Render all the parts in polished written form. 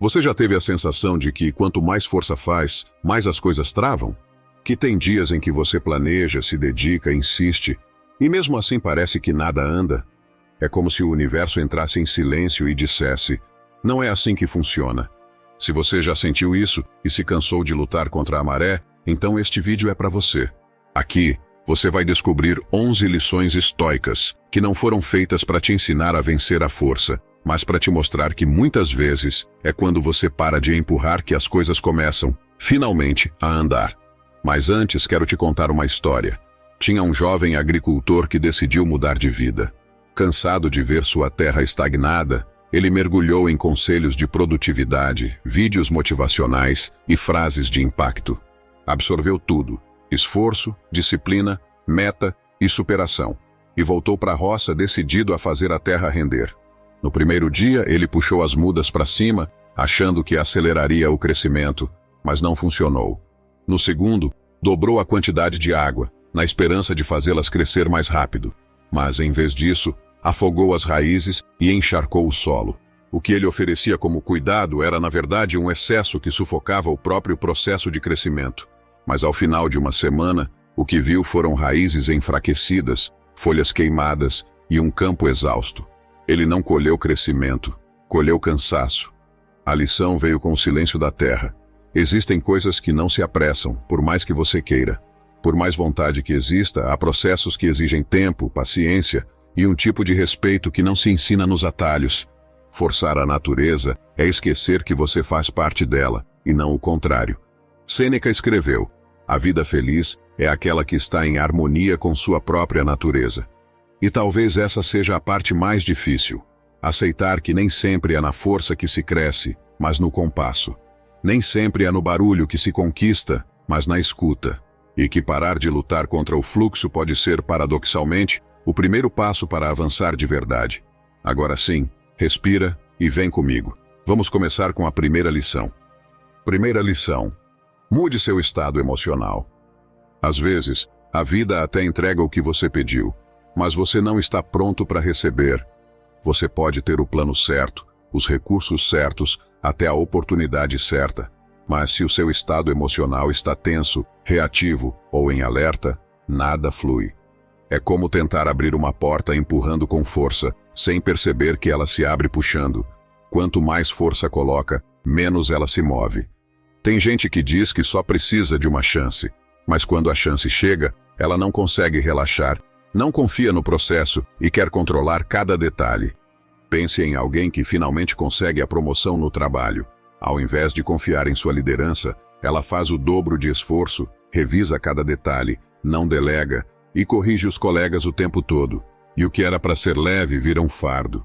Você já teve a sensação de que quanto mais força faz, mais as coisas travam? Que tem dias em que você planeja, se dedica, insiste, e mesmo assim parece que nada anda? É como se o universo entrasse em silêncio e dissesse: não é assim que funciona. Se você já sentiu isso e se cansou de lutar contra a maré, então este vídeo é para você. Aqui, você vai descobrir 11 lições estoicas que não foram feitas para te ensinar a vencer a força, mas para te mostrar que muitas vezes é quando você para de empurrar que as coisas começam, finalmente, a andar. Mas antes quero te contar uma história. Tinha um jovem agricultor que decidiu mudar de vida. Cansado de ver sua terra estagnada, ele mergulhou em conselhos de produtividade, vídeos motivacionais e frases de impacto. Absorveu tudo: esforço, disciplina, meta e superação. E voltou para a roça decidido a fazer a terra render. No primeiro dia, ele puxou as mudas para cima, achando que aceleraria o crescimento, mas não funcionou. No segundo, dobrou a quantidade de água, na esperança de fazê-las crescer mais rápido. Mas, em vez disso, afogou as raízes e encharcou o solo. O que ele oferecia como cuidado era, na verdade, um excesso que sufocava o próprio processo de crescimento. Mas ao final de uma semana, o que viu foram raízes enfraquecidas, folhas queimadas e um campo exausto. Ele não colheu crescimento, colheu cansaço. A lição veio com o silêncio da terra. Existem coisas que não se apressam, por mais que você queira. Por mais vontade que exista, há processos que exigem tempo, paciência e um tipo de respeito que não se ensina nos atalhos. Forçar a natureza é esquecer que você faz parte dela, e não o contrário. Sêneca escreveu: a vida feliz é aquela que está em harmonia com sua própria natureza. E talvez essa seja a parte mais difícil. Aceitar que nem sempre é na força que se cresce, mas no compasso. Nem sempre é no barulho que se conquista, mas na escuta. E que parar de lutar contra o fluxo pode ser, paradoxalmente, o primeiro passo para avançar de verdade. Agora sim, respira e vem comigo. Vamos começar com a primeira lição. Primeira lição: mude seu estado emocional. Às vezes, a vida até entrega o que você pediu, mas você não está pronto para receber. Você pode ter o plano certo, os recursos certos, até a oportunidade certa, mas se o seu estado emocional está tenso, reativo ou em alerta, nada flui. É como tentar abrir uma porta empurrando com força, sem perceber que ela se abre puxando. Quanto mais força coloca, menos ela se move. Tem gente que diz que só precisa de uma chance, mas quando a chance chega, ela não consegue relaxar, não confia no processo e quer controlar cada detalhe. Pense em alguém que finalmente consegue a promoção no trabalho. Ao invés de confiar em sua liderança, ela faz o dobro de esforço, revisa cada detalhe, não delega e corrige os colegas o tempo todo. E o que era para ser leve vira um fardo.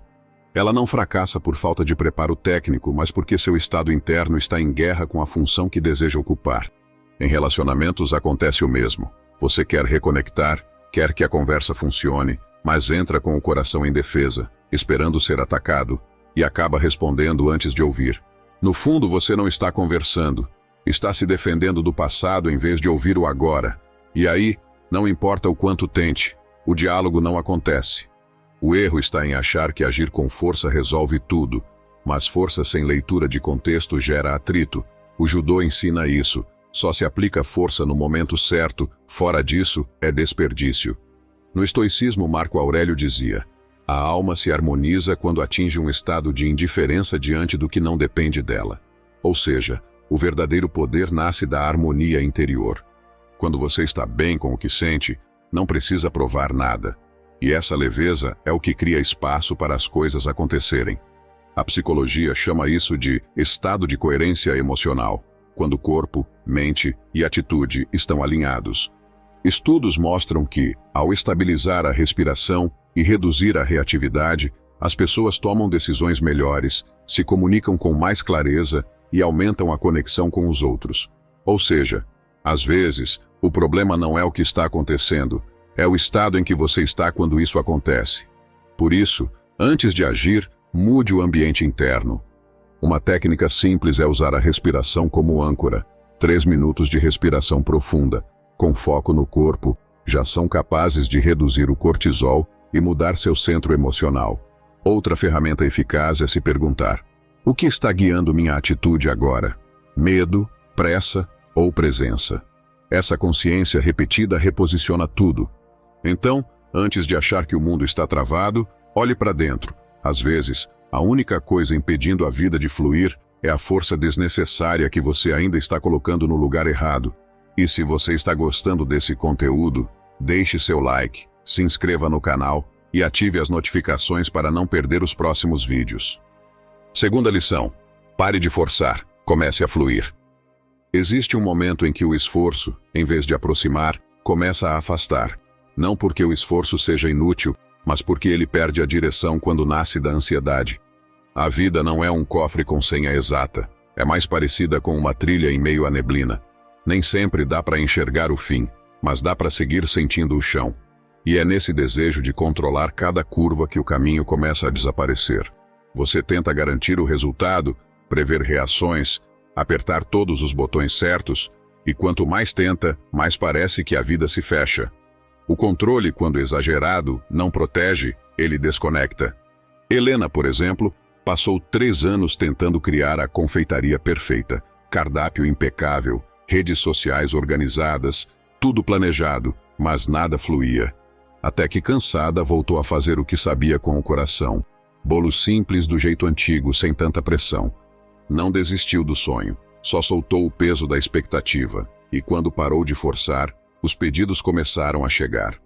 Ela não fracassa por falta de preparo técnico, mas porque seu estado interno está em guerra com a função que deseja ocupar. Em relacionamentos acontece o mesmo. Você quer reconectar, quer que a conversa funcione, mas entra com o coração em defesa, esperando ser atacado, e acaba respondendo antes de ouvir. No fundo, você não está conversando, está se defendendo do passado em vez de ouvir o agora. E aí, não importa o quanto tente, o diálogo não acontece. O erro está em achar que agir com força resolve tudo, mas força sem leitura de contexto gera atrito. O judô ensina isso. Só se aplica força no momento certo, fora disso, é desperdício. No estoicismo, Marco Aurélio dizia: a alma se harmoniza quando atinge um estado de indiferença diante do que não depende dela. Ou seja, o verdadeiro poder nasce da harmonia interior. Quando você está bem com o que sente, não precisa provar nada. E essa leveza é o que cria espaço para as coisas acontecerem. A psicologia chama isso de estado de coerência emocional, quando corpo, mente e atitude estão alinhados. Estudos mostram que, ao estabilizar a respiração e reduzir a reatividade, as pessoas tomam decisões melhores, se comunicam com mais clareza e aumentam a conexão com os outros. Ou seja, às vezes, o problema não é o que está acontecendo, é o estado em que você está quando isso acontece. Por isso, antes de agir, mude o ambiente interno. Uma técnica simples é usar a respiração como âncora. 3 minutos de respiração profunda, com foco no corpo, já são capazes de reduzir o cortisol e mudar seu centro emocional. Outra ferramenta eficaz é se perguntar: O que está guiando minha atitude agora? Medo, pressa ou presença? Essa consciência repetida reposiciona tudo. Então, antes de achar que o mundo está travado, olhe para dentro. Às vezes, a única coisa impedindo a vida de fluir é a força desnecessária que você ainda está colocando no lugar errado. E se você está gostando desse conteúdo, deixe seu like, se inscreva no canal e ative as notificações para não perder os próximos vídeos. Segunda lição: pare de forçar, comece a fluir. Existe um momento em que o esforço, em vez de aproximar, começa a afastar. Não porque o esforço seja inútil, mas porque ele perde a direção quando nasce da ansiedade. A vida não é um cofre com senha exata. É mais parecida com uma trilha em meio à neblina. Nem sempre dá para enxergar o fim, mas dá para seguir sentindo o chão. E é nesse desejo de controlar cada curva que o caminho começa a desaparecer. Você tenta garantir o resultado, prever reações, apertar todos os botões certos, e quanto mais tenta, mais parece que a vida se fecha. O controle, quando exagerado, não protege, ele desconecta. Helena, por exemplo, passou 3 anos tentando criar a confeitaria perfeita, cardápio impecável, redes sociais organizadas, tudo planejado, mas nada fluía. Até que, cansada, voltou a fazer o que sabia com o coração. Bolos simples do jeito antigo, sem tanta pressão. Não desistiu do sonho, só soltou o peso da expectativa. E quando parou de forçar, os pedidos começaram a chegar.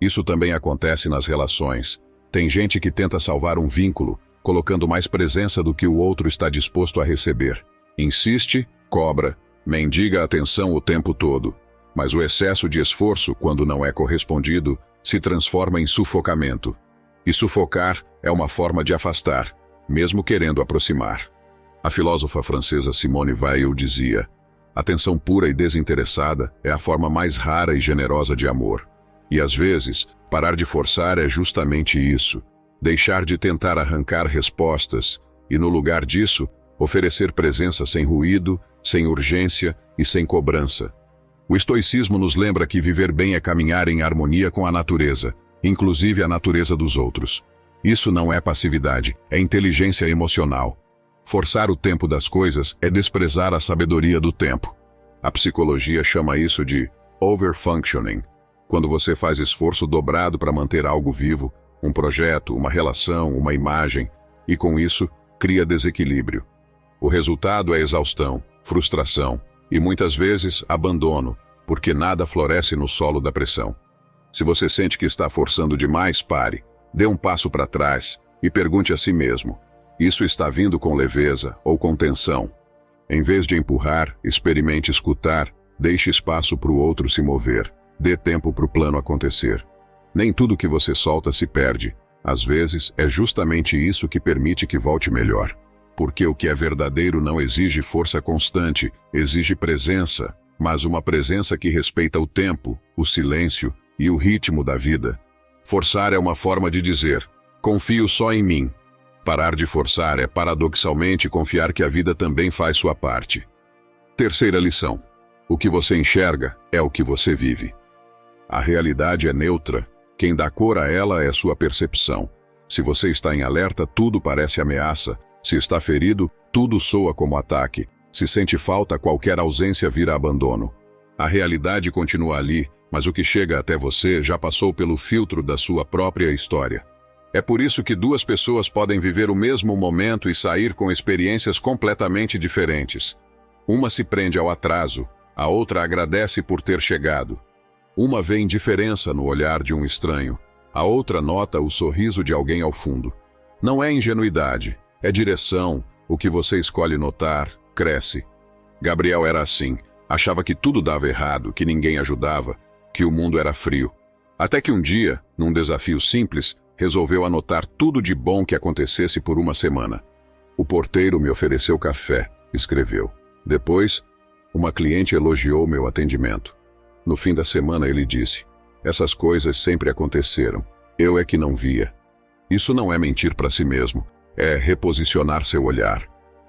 Isso também acontece nas relações. Tem gente que tenta salvar um vínculo, colocando mais presença do que o outro está disposto a receber. Insiste, cobra, mendiga atenção o tempo todo. Mas o excesso de esforço, quando não é correspondido, se transforma em sufocamento. E sufocar é uma forma de afastar, mesmo querendo aproximar. A filósofa francesa Simone Weil dizia: atenção pura e desinteressada é a forma mais rara e generosa de amor. E às vezes, parar de forçar é justamente isso. Deixar de tentar arrancar respostas e, no lugar disso, oferecer presença sem ruído, sem urgência e sem cobrança. O estoicismo nos lembra que viver bem é caminhar em harmonia com a natureza, inclusive a natureza dos outros. Isso não é passividade, é inteligência emocional. Forçar o tempo das coisas é desprezar a sabedoria do tempo. A psicologia chama isso de overfunctioning. Quando você faz esforço dobrado para manter algo vivo, um projeto, uma relação, uma imagem, e com isso, cria desequilíbrio. O resultado é exaustão, frustração e muitas vezes abandono, porque nada floresce no solo da pressão. Se você sente que está forçando demais, pare, dê um passo para trás e pergunte a si mesmo: isso está vindo com leveza ou com tensão? Em vez de empurrar, experimente escutar, deixe espaço para o outro se mover, dê tempo para o plano acontecer. Nem tudo que você solta se perde. Às vezes, é justamente isso que permite que volte melhor. Porque o que é verdadeiro não exige força constante, exige presença, mas uma presença que respeita o tempo, o silêncio e o ritmo da vida. Forçar é uma forma de dizer: confio só em mim. Parar de forçar é, paradoxalmente, confiar que a vida também faz sua parte. Terceira lição: o que você enxerga é o que você vive. A realidade é neutra. Quem dá cor a ela é sua percepção. Se você está em alerta, tudo parece ameaça. Se está ferido, tudo soa como ataque. Se sente falta, qualquer ausência vira abandono. A realidade continua ali, mas o que chega até você já passou pelo filtro da sua própria história. É por isso que 2 pessoas podem viver o mesmo momento e sair com experiências completamente diferentes. Uma se prende ao atraso, a outra agradece por ter chegado. Uma vê indiferença no olhar de um estranho, a outra nota o sorriso de alguém ao fundo. Não é ingenuidade, é direção. O que você escolhe notar, cresce. Gabriel era assim, achava que tudo dava errado, que ninguém ajudava, que o mundo era frio. Até que um dia, num desafio simples, resolveu anotar tudo de bom que acontecesse por uma semana. O porteiro me ofereceu café, escreveu. Depois, uma cliente elogiou meu atendimento. No fim da semana ele disse: essas coisas sempre aconteceram, eu é que não via. Isso não é mentir para si mesmo, é reposicionar seu olhar.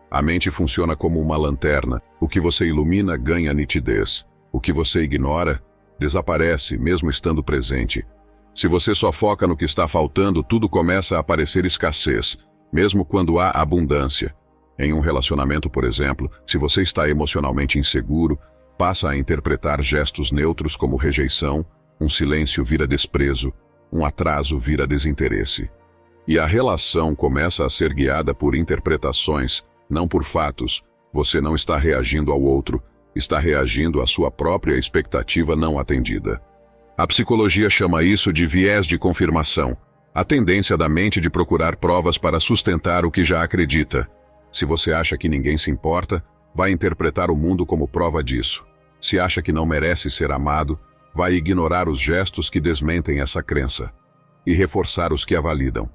A mente funciona como uma lanterna, o que você ilumina ganha nitidez. O que você ignora, desaparece mesmo estando presente. Se você só foca no que está faltando, tudo começa a parecer escassez, mesmo quando há abundância. Em um relacionamento, por exemplo, se você está emocionalmente inseguro, passa a interpretar gestos neutros como rejeição, um silêncio vira desprezo, um atraso vira desinteresse. E a relação começa a ser guiada por interpretações, não por fatos. Você não está reagindo ao outro, está reagindo à sua própria expectativa não atendida. A psicologia chama isso de viés de confirmação, a tendência da mente de procurar provas para sustentar o que já acredita. Se você acha que ninguém se importa, vai interpretar o mundo como prova disso. Se acha que não merece ser amado, vai ignorar os gestos que desmentem essa crença e reforçar os que a validam.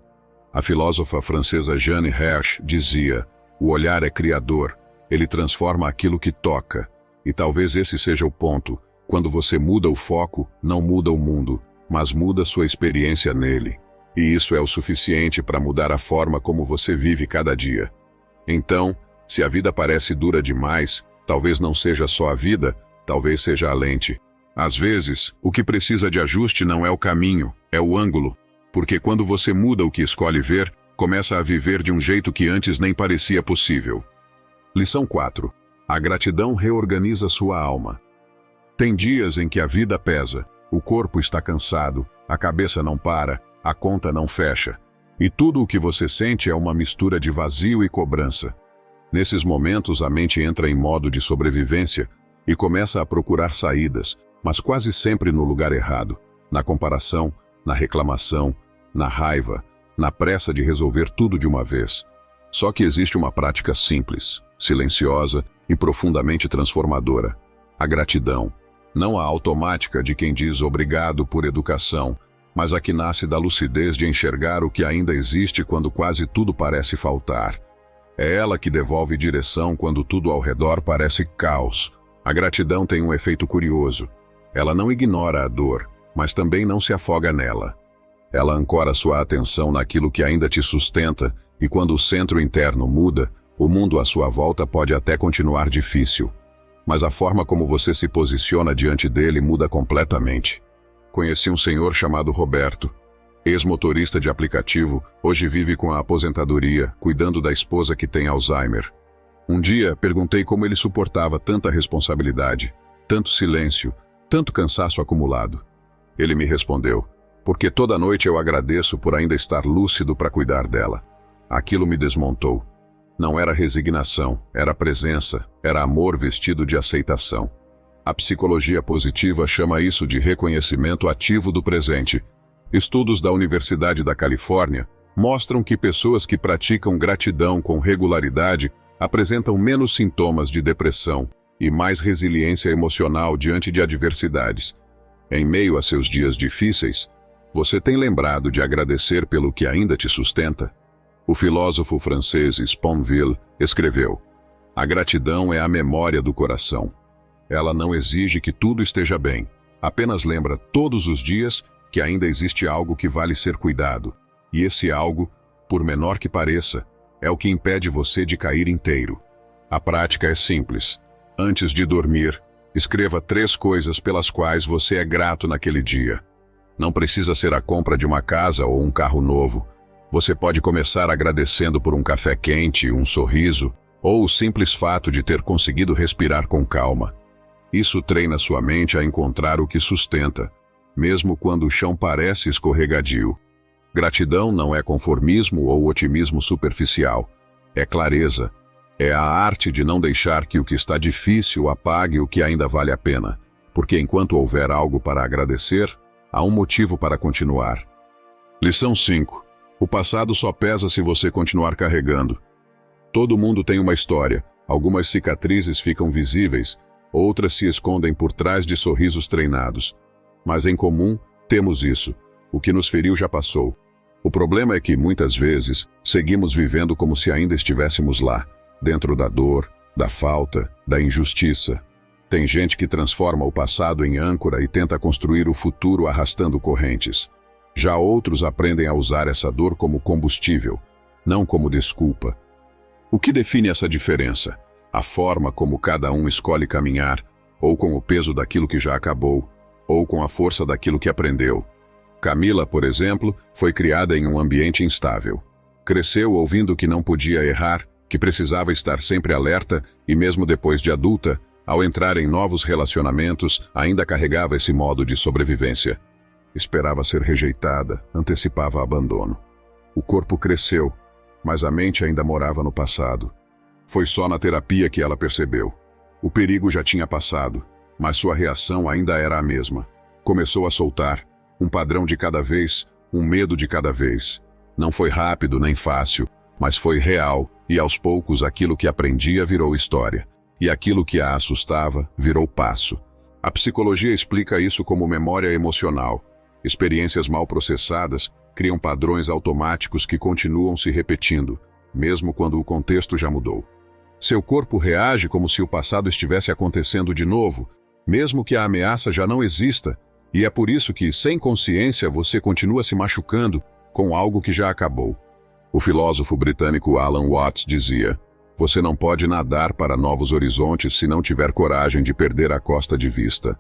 A filósofa francesa Jeanne Hirsch dizia: o olhar é criador, ele transforma aquilo que toca. E talvez esse seja o ponto. Quando você muda o foco, não muda o mundo, mas muda sua experiência nele. E isso é o suficiente para mudar a forma como você vive cada dia. Então, se a vida parece dura demais, talvez não seja só a vida, talvez seja a lente. Às vezes, o que precisa de ajuste não é o caminho, é o ângulo. Porque quando você muda o que escolhe ver, começa a viver de um jeito que antes nem parecia possível. Lição 4. A gratidão reorganiza sua alma. Tem dias em que a vida pesa, o corpo está cansado, a cabeça não para, a conta não fecha. E tudo o que você sente é uma mistura de vazio e cobrança. Nesses momentos, a mente entra em modo de sobrevivência e começa a procurar saídas, mas quase sempre no lugar errado, na comparação, na reclamação, na raiva, na pressa de resolver tudo de uma vez. Só que existe uma prática simples, silenciosa e profundamente transformadora: a gratidão. Não a automática de quem diz obrigado por educação, mas a que nasce da lucidez de enxergar o que ainda existe quando quase tudo parece faltar. É ela que devolve direção quando tudo ao redor parece caos. A gratidão tem um efeito curioso. Ela não ignora a dor, mas também não se afoga nela. Ela ancora sua atenção naquilo que ainda te sustenta, e quando o centro interno muda, o mundo à sua volta pode até continuar difícil. Mas a forma como você se posiciona diante dele muda completamente. Conheci um senhor chamado Roberto, ex-motorista de aplicativo, hoje vive com a aposentadoria, cuidando da esposa que tem Alzheimer. Um dia, perguntei como ele suportava tanta responsabilidade, tanto silêncio, tanto cansaço acumulado. Ele me respondeu: porque toda noite eu agradeço por ainda estar lúcido para cuidar dela. Aquilo me desmontou. Não era resignação, era presença, era amor vestido de aceitação. A psicologia positiva chama isso de reconhecimento ativo do presente. Estudos da Universidade da Califórnia mostram que pessoas que praticam gratidão com regularidade apresentam menos sintomas de depressão e mais resiliência emocional diante de adversidades. Em meio a seus dias difíceis, você tem lembrado de agradecer pelo que ainda te sustenta? O filósofo francês Sponville escreveu: a gratidão é a memória do coração. Ela não exige que tudo esteja bem, apenas lembra todos os dias que ainda existe algo que vale ser cuidado. E esse algo, por menor que pareça, é o que impede você de cair inteiro. A prática é simples. Antes de dormir, escreva 3 coisas pelas quais você é grato naquele dia. Não precisa ser a compra de uma casa ou um carro novo. Você pode começar agradecendo por um café quente, um sorriso, ou o simples fato de ter conseguido respirar com calma. Isso treina sua mente a encontrar o que sustenta, mesmo quando o chão parece escorregadio. Gratidão não é conformismo ou otimismo superficial. É clareza. É a arte de não deixar que o que está difícil apague o que ainda vale a pena, porque enquanto houver algo para agradecer, há um motivo para continuar. Lição 5. O passado só pesa se você continuar carregando. Todo mundo tem uma história. Algumas cicatrizes ficam visíveis, outras se escondem por trás de sorrisos treinados. Mas em comum, temos isso. O que nos feriu já passou. O problema é que, muitas vezes, seguimos vivendo como se ainda estivéssemos lá, dentro da dor, da falta, da injustiça. Tem gente que transforma o passado em âncora e tenta construir o futuro arrastando correntes. Já outros aprendem a usar essa dor como combustível, não como desculpa. O que define essa diferença? A forma como cada um escolhe caminhar, ou com o peso daquilo que já acabou, ou com a força daquilo que aprendeu. Camila, por exemplo, foi criada em um ambiente instável. Cresceu ouvindo que não podia errar, que precisava estar sempre alerta e mesmo depois de adulta, ao entrar em novos relacionamentos, ainda carregava esse modo de sobrevivência. Esperava ser rejeitada, antecipava abandono. O corpo cresceu, mas a mente ainda morava no passado. Foi só na terapia que ela percebeu. O perigo já tinha passado, mas sua reação ainda era a mesma. Começou a soltar, um padrão de cada vez, um medo de cada vez. Não foi rápido nem fácil, mas foi real, e aos poucos aquilo que aprendia virou história. E aquilo que a assustava virou passo. A psicologia explica isso como memória emocional. Experiências mal processadas criam padrões automáticos que continuam se repetindo, mesmo quando o contexto já mudou. Seu corpo reage como se o passado estivesse acontecendo de novo, mesmo que a ameaça já não exista, e é por isso que, sem consciência, você continua se machucando com algo que já acabou. O filósofo britânico Alan Watts dizia: "Você não pode nadar para novos horizontes se não tiver coragem de perder a costa de vista."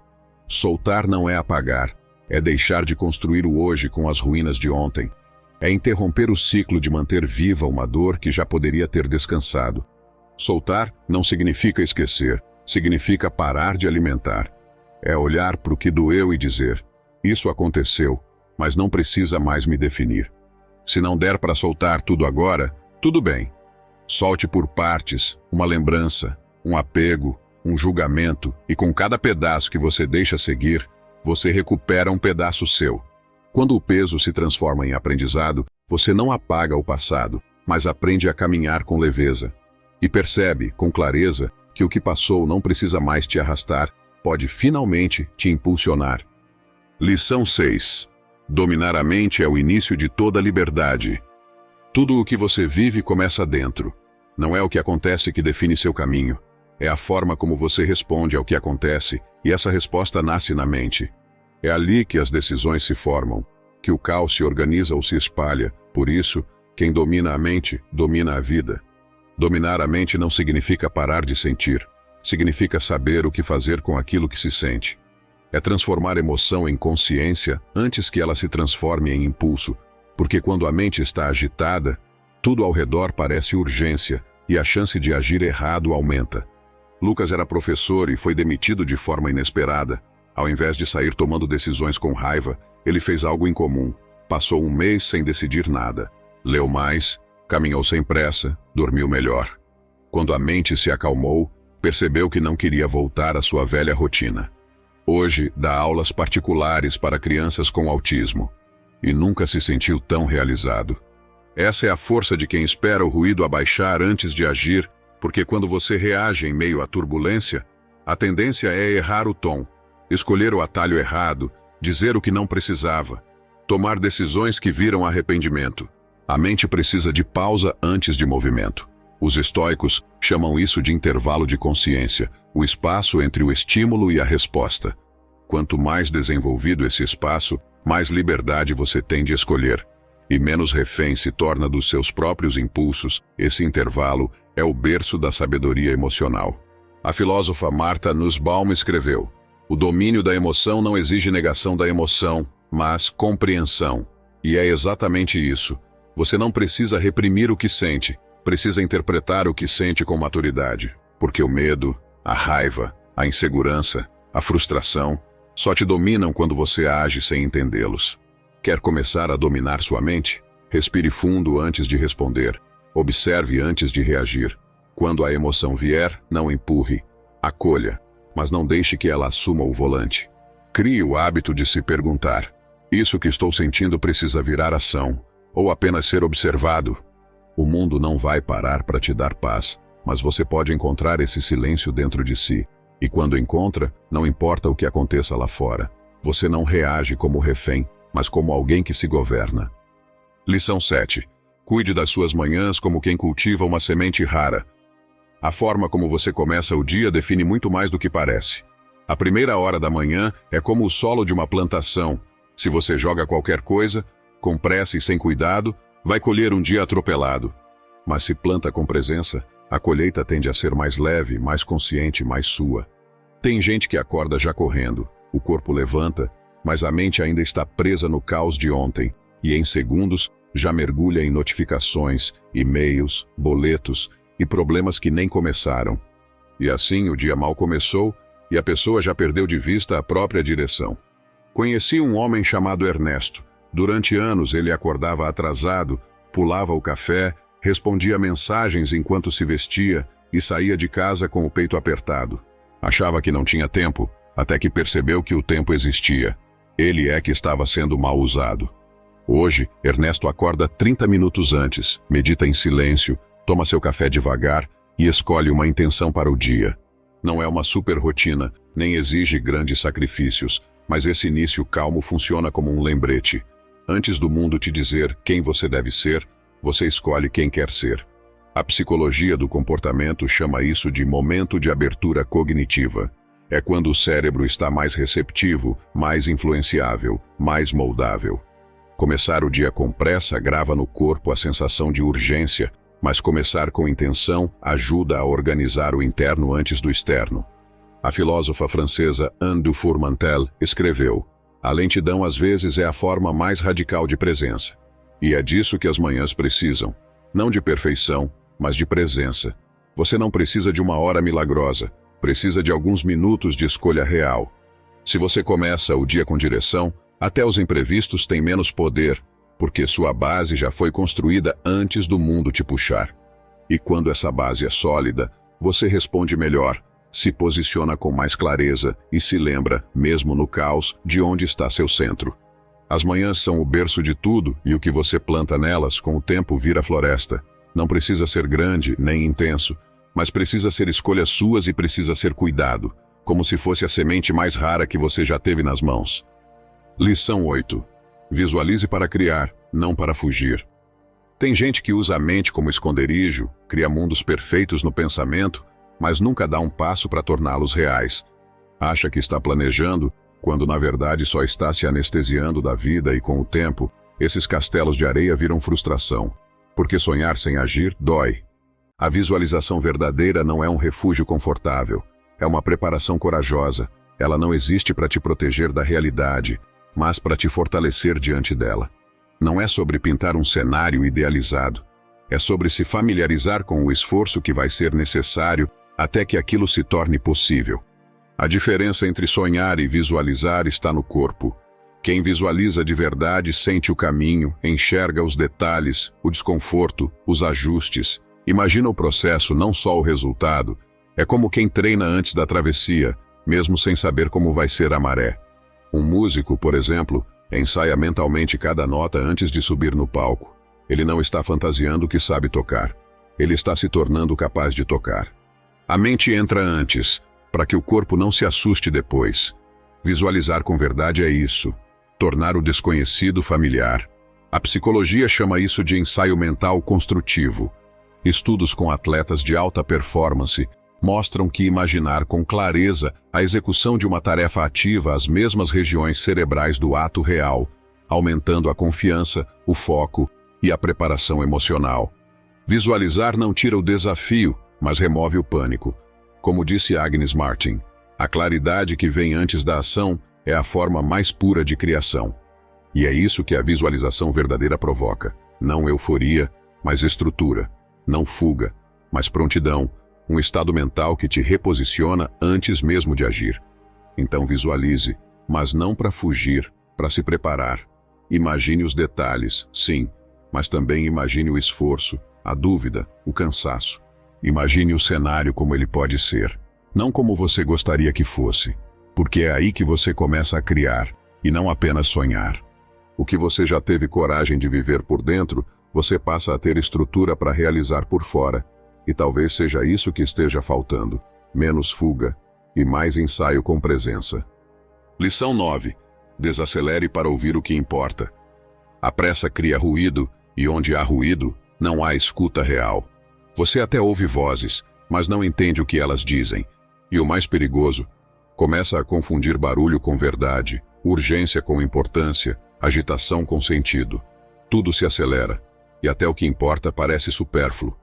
Soltar não é apagar, é deixar de construir o hoje com as ruínas de ontem. É interromper o ciclo de manter viva uma dor que já poderia ter descansado. Soltar não significa esquecer, significa parar de alimentar. É olhar para o que doeu e dizer: "Isso aconteceu, mas não precisa mais me definir." Se não der para soltar tudo agora, tudo bem. Solte por partes, uma lembrança, um apego, um julgamento, e com cada pedaço que você deixa seguir, você recupera um pedaço seu. Quando o peso se transforma em aprendizado, você não apaga o passado, mas aprende a caminhar com leveza. E percebe, com clareza, que o que passou não precisa mais te arrastar, pode finalmente te impulsionar. Lição 6. Dominar a mente é o início de toda liberdade. Tudo o que você vive começa dentro. Não é o que acontece que define seu caminho. É a forma como você responde ao que acontece, e essa resposta nasce na mente. É ali que as decisões se formam, que o caos se organiza ou se espalha. Por isso, quem domina a mente, domina a vida. Dominar a mente não significa parar de sentir. Significa saber o que fazer com aquilo que se sente. É transformar emoção em consciência antes que ela se transforme em impulso, porque quando a mente está agitada, tudo ao redor parece urgência e a chance de agir errado aumenta. Lucas era professor e foi demitido de forma inesperada. Ao invés de sair tomando decisões com raiva, ele fez algo incomum. Passou um mês sem decidir nada. Leu mais, caminhou sem pressa, dormiu melhor. Quando a mente se acalmou, percebeu que não queria voltar à sua velha rotina. Hoje, dá aulas particulares para crianças com autismo. E nunca se sentiu tão realizado. Essa é a força de quem espera o ruído abaixar antes de agir, porque quando você reage em meio à turbulência, a tendência é errar o tom, escolher o atalho errado, dizer o que não precisava, tomar decisões que viram arrependimento. A mente precisa de pausa antes de movimento. Os estoicos chamam isso de intervalo de consciência, o espaço entre o estímulo e a resposta. Quanto mais desenvolvido esse espaço, mais liberdade você tem de escolher. E menos refém se torna dos seus próprios impulsos. Esse intervalo é o berço da sabedoria emocional. A filósofa Martha Nussbaum escreveu: "O domínio da emoção não exige negação da emoção, mas compreensão." E é exatamente isso. Você não precisa reprimir o que sente, precisa interpretar o que sente com maturidade. Porque o medo, a raiva, a insegurança, a frustração, só te dominam quando você age sem entendê-los. Quer começar a dominar sua mente? Respire fundo antes de responder. Observe antes de reagir. Quando a emoção vier, não empurre. Acolha, mas não deixe que ela assuma o volante. Crie o hábito de se perguntar: isso que estou sentindo precisa virar ação, ou apenas ser observado? O mundo não vai parar para te dar paz, mas você pode encontrar esse silêncio dentro de si. E quando encontra, não importa o que aconteça lá fora. Você não reage como refém, mas como alguém que se governa. Lição 7. Cuide das suas manhãs como quem cultiva uma semente rara. A forma como você começa o dia define muito mais do que parece. A primeira hora da manhã é como o solo de uma plantação. Se você joga qualquer coisa, com pressa e sem cuidado, vai colher um dia atropelado. Mas se planta com presença, a colheita tende a ser mais leve, mais consciente, mais sua. Tem gente que acorda já correndo, o corpo levanta, mas a mente ainda está presa no caos de ontem, e em segundos já mergulha em notificações, e-mails, boletos, e problemas que nem começaram. E assim o dia mal começou e a pessoa já perdeu de vista a própria direção. Conheci um homem chamado Ernesto. Durante anos ele acordava atrasado, pulava o café, respondia mensagens enquanto se vestia e saía de casa com o peito apertado. Achava que não tinha tempo, até que percebeu que o tempo existia. Ele é que estava sendo mal usado. Hoje, Ernesto acorda 30 minutos antes, medita em silêncio, toma seu café devagar e escolhe uma intenção para o dia. Não é uma super rotina, nem exige grandes sacrifícios, mas esse início calmo funciona como um lembrete. Antes do mundo te dizer quem você deve ser, você escolhe quem quer ser. A psicologia do comportamento chama isso de momento de abertura cognitiva. É quando o cérebro está mais receptivo, mais influenciável, mais moldável. Começar o dia com pressa grava no corpo a sensação de urgência, mas começar com intenção ajuda a organizar o interno antes do externo. A filósofa francesa Anne Dufour-Mantel escreveu: "A lentidão às vezes é a forma mais radical de presença. E é disso que as manhãs precisam. Não de perfeição, mas de presença. Você não precisa de uma hora milagrosa, precisa de alguns minutos de escolha real. Se você começa o dia com direção, até os imprevistos têm menos poder, porque sua base já foi construída antes do mundo te puxar. E quando essa base é sólida, você responde melhor, se posiciona com mais clareza e se lembra, mesmo no caos, de onde está seu centro. As manhãs são o berço de tudo e o que você planta nelas, com o tempo vira floresta. Não precisa ser grande nem intenso, mas precisa ser escolhas suas e precisa ser cuidado, como se fosse a semente mais rara que você já teve nas mãos." Lição 8. Visualize para criar, não para fugir. Tem gente que usa a mente como esconderijo, cria mundos perfeitos no pensamento, mas nunca dá um passo para torná-los reais. Acha que está planejando, quando na verdade só está se anestesiando da vida e com o tempo, esses castelos de areia viram frustração. Porque sonhar sem agir dói. A visualização verdadeira não é um refúgio confortável, é uma preparação corajosa. Ela não existe para te proteger da realidade, mas para te fortalecer diante dela. Não é sobre pintar um cenário idealizado. É sobre se familiarizar com o esforço que vai ser necessário até que aquilo se torne possível. A diferença entre sonhar e visualizar está no corpo. Quem visualiza de verdade sente o caminho, enxerga os detalhes, o desconforto, os ajustes. Imagina o processo, não só o resultado. É como quem treina antes da travessia, mesmo sem saber como vai ser a maré. Um músico, por exemplo, ensaia mentalmente cada nota antes de subir no palco. Ele não está fantasiando que sabe tocar. Ele está se tornando capaz de tocar. A mente entra antes, para que o corpo não se assuste depois. Visualizar com verdade é isso. Tornar o desconhecido familiar. A psicologia chama isso de ensaio mental construtivo. Estudos com atletas de alta performance mostram que imaginar com clareza a execução de uma tarefa ativa as mesmas regiões cerebrais do ato real, aumentando a confiança, o foco e a preparação emocional. Visualizar não tira o desafio, mas remove o pânico. Como disse Agnes Martin, a claridade que vem antes da ação é a forma mais pura de criação. E é isso que a visualização verdadeira provoca. Não euforia, mas estrutura. Não fuga, mas prontidão. Um estado mental que te reposiciona antes mesmo de agir. Então visualize, mas não para fugir, para se preparar. Imagine os detalhes, sim, mas também imagine o esforço, a dúvida, o cansaço. Imagine o cenário como ele pode ser, não como você gostaria que fosse, porque é aí que você começa a criar, e não apenas sonhar. O que você já teve coragem de viver por dentro, você passa a ter estrutura para realizar por fora. E talvez seja isso que esteja faltando. Menos fuga e mais ensaio com presença. Lição 9. Desacelere para ouvir o que importa. A pressa cria ruído, e onde há ruído, não há escuta real. Você até ouve vozes, mas não entende o que elas dizem. E o mais perigoso, começa a confundir barulho com verdade, urgência com importância, agitação com sentido. Tudo se acelera, e até o que importa parece supérfluo.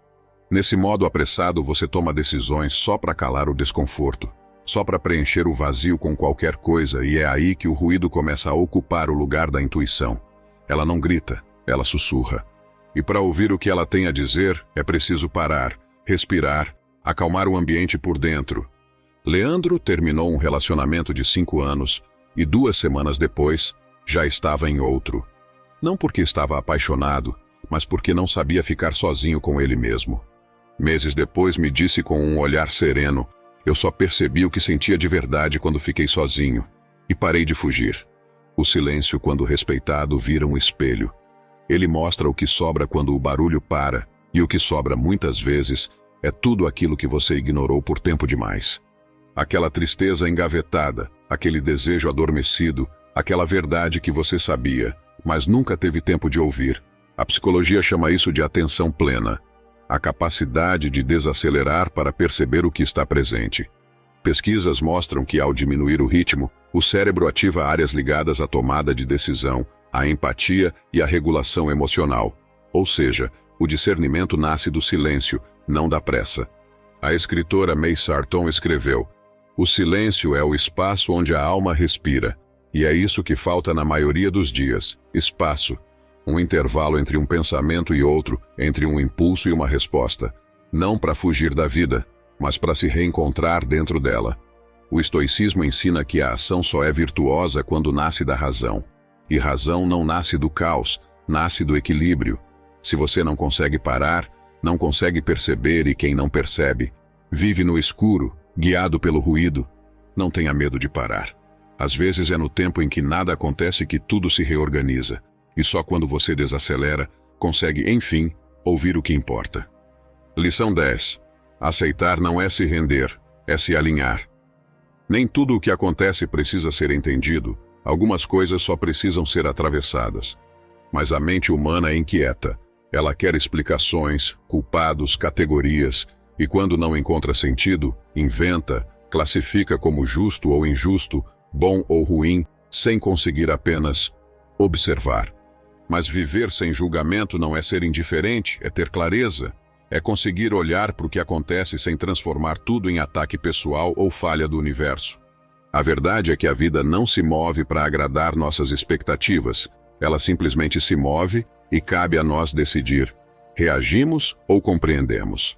Nesse modo apressado, você toma decisões só para calar o desconforto, só para preencher o vazio com qualquer coisa, e é aí que o ruído começa a ocupar o lugar da intuição. Ela não grita, ela sussurra. E para ouvir o que ela tem a dizer, é preciso parar, respirar, acalmar o ambiente por dentro. Leandro terminou um relacionamento de 5 anos e 2 semanas depois, já estava em outro. Não porque estava apaixonado, mas porque não sabia ficar sozinho com ele mesmo. Meses depois me disse com um olhar sereno: eu só percebi o que sentia de verdade quando fiquei sozinho, e parei de fugir. O silêncio, quando respeitado, vira um espelho. Ele mostra o que sobra quando o barulho para, e o que sobra muitas vezes é tudo aquilo que você ignorou por tempo demais. Aquela tristeza engavetada, aquele desejo adormecido, aquela verdade que você sabia, mas nunca teve tempo de ouvir. A psicologia chama isso de atenção plena, a capacidade de desacelerar para perceber o que está presente. Pesquisas mostram que, ao diminuir o ritmo, o cérebro ativa áreas ligadas à tomada de decisão, à empatia e à regulação emocional. Ou seja, o discernimento nasce do silêncio, não da pressa. A escritora May Sarton escreveu: o silêncio é o espaço onde a alma respira, e é isso que falta na maioria dos dias: espaço. Um intervalo entre um pensamento e outro, entre um impulso e uma resposta. Não para fugir da vida, mas para se reencontrar dentro dela. O estoicismo ensina que a ação só é virtuosa quando nasce da razão. E razão não nasce do caos, nasce do equilíbrio. Se você não consegue parar, não consegue perceber, e quem não percebe, vive no escuro, guiado pelo ruído. Não tenha medo de parar. Às vezes é no tempo em que nada acontece que tudo se reorganiza. E só quando você desacelera, consegue, enfim, ouvir o que importa. Lição 10. Aceitar não é se render, é se alinhar. Nem tudo o que acontece precisa ser entendido, algumas coisas só precisam ser atravessadas. Mas a mente humana é inquieta. Ela quer explicações, culpados, categorias, e quando não encontra sentido, inventa, classifica como justo ou injusto, bom ou ruim, sem conseguir apenas observar. Mas viver sem julgamento não é ser indiferente, é ter clareza, é conseguir olhar para o que acontece sem transformar tudo em ataque pessoal ou falha do universo. A verdade é que a vida não se move para agradar nossas expectativas, ela simplesmente se move e cabe a nós decidir: reagimos ou compreendemos.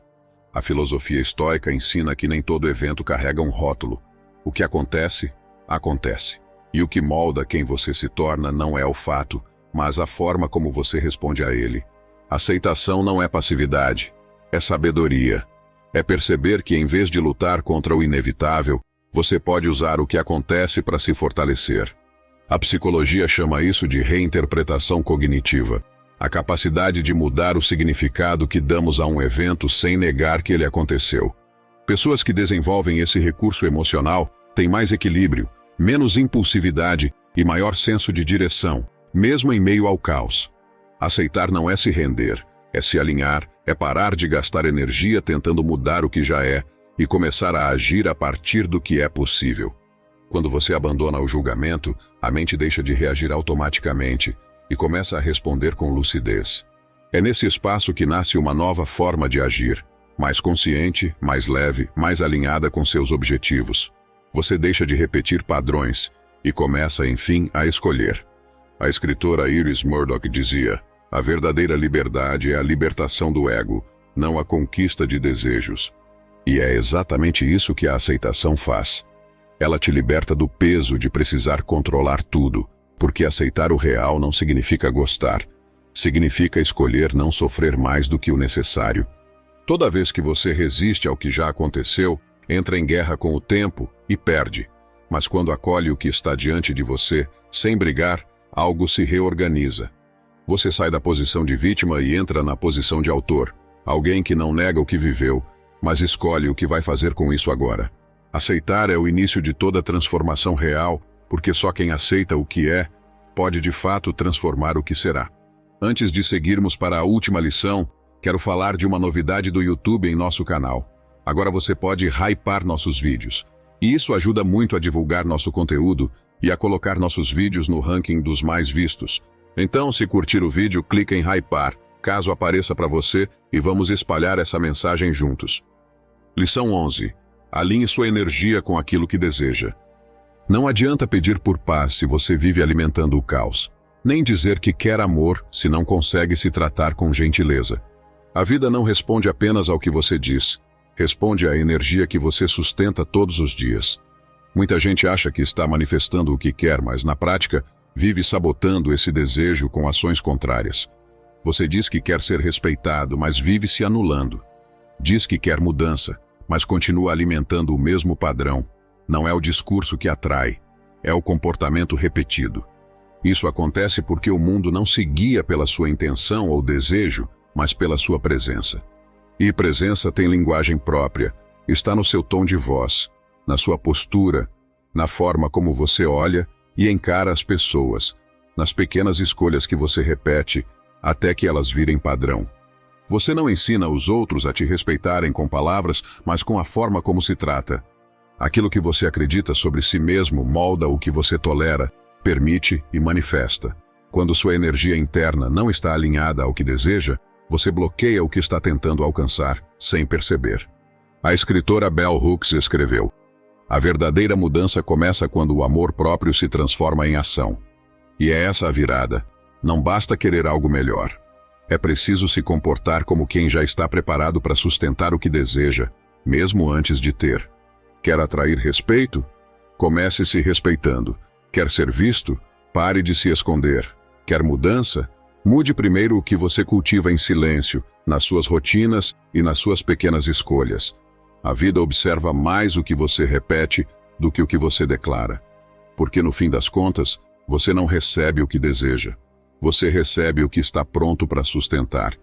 A filosofia estoica ensina que nem todo evento carrega um rótulo. O que acontece, acontece. E o que molda quem você se torna não é o fato, mas a forma como você responde a ele. Aceitação não é passividade, é sabedoria. É perceber que, em vez de lutar contra o inevitável, você pode usar o que acontece para se fortalecer. A psicologia chama isso de reinterpretação cognitiva, a capacidade de mudar o significado que damos a um evento sem negar que ele aconteceu. Pessoas que desenvolvem esse recurso emocional têm mais equilíbrio, menos impulsividade e maior senso de direção, mesmo em meio ao caos. Aceitar não é se render, é se alinhar, é parar de gastar energia tentando mudar o que já é e começar a agir a partir do que é possível. Quando você abandona o julgamento, a mente deixa de reagir automaticamente e começa a responder com lucidez. É nesse espaço que nasce uma nova forma de agir, mais consciente, mais leve, mais alinhada com seus objetivos. Você deixa de repetir padrões e começa, enfim, a escolher. A escritora Iris Murdoch dizia: a verdadeira liberdade é a libertação do ego, não a conquista de desejos. E é exatamente isso que a aceitação faz. Ela te liberta do peso de precisar controlar tudo, porque aceitar o real não significa gostar. Significa escolher não sofrer mais do que o necessário. Toda vez que você resiste ao que já aconteceu, entra em guerra com o tempo e perde. Mas quando acolhe o que está diante de você, sem brigar, algo se reorganiza. Você sai da posição de vítima e entra na posição de autor, alguém que não nega o que viveu, mas escolhe o que vai fazer com isso agora. Aceitar é o início de toda transformação real, porque só quem aceita o que é, pode de fato transformar o que será. Antes de seguirmos para a última lição, quero falar de uma novidade do YouTube em nosso canal. Agora você pode hypar nossos vídeos. E isso ajuda muito a divulgar nosso conteúdo e a colocar nossos vídeos no ranking dos mais vistos. Então, se curtir o vídeo, clica em hypar, caso apareça para você, e vamos espalhar essa mensagem juntos. Lição 11. Alinhe sua energia com aquilo que deseja. Não adianta pedir por paz se você vive alimentando o caos, nem dizer que quer amor se não consegue se tratar com gentileza. A vida não responde apenas ao que você diz, responde à energia que você sustenta todos os dias. Muita gente acha que está manifestando o que quer, mas na prática, vive sabotando esse desejo com ações contrárias. Você diz que quer ser respeitado, mas vive se anulando. Diz que quer mudança, mas continua alimentando o mesmo padrão. Não é o discurso que atrai, é o comportamento repetido. Isso acontece porque o mundo não se guia pela sua intenção ou desejo, mas pela sua presença. E presença tem linguagem própria, está no seu tom de voz, na sua postura, na forma como você olha e encara as pessoas, nas pequenas escolhas que você repete, até que elas virem padrão. Você não ensina os outros a te respeitarem com palavras, mas com a forma como se trata. Aquilo que você acredita sobre si mesmo molda o que você tolera, permite e manifesta. Quando sua energia interna não está alinhada ao que deseja, você bloqueia o que está tentando alcançar, sem perceber. A escritora Bell Hooks escreveu: "A verdadeira mudança começa quando o amor próprio se transforma em ação." E é essa a virada. Não basta querer algo melhor. É preciso se comportar como quem já está preparado para sustentar o que deseja, mesmo antes de ter. Quer atrair respeito? Comece se respeitando. Quer ser visto? Pare de se esconder. Quer mudança? Mude primeiro o que você cultiva em silêncio, nas suas rotinas e nas suas pequenas escolhas. A vida observa mais o que você repete do que o que você declara. Porque no fim das contas, você não recebe o que deseja. Você recebe o que está pronto para sustentar.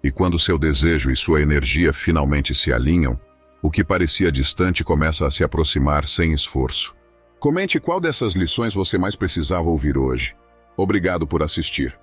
E quando seu desejo e sua energia finalmente se alinham, o que parecia distante começa a se aproximar sem esforço. Comente qual dessas lições você mais precisava ouvir hoje. Obrigado por assistir.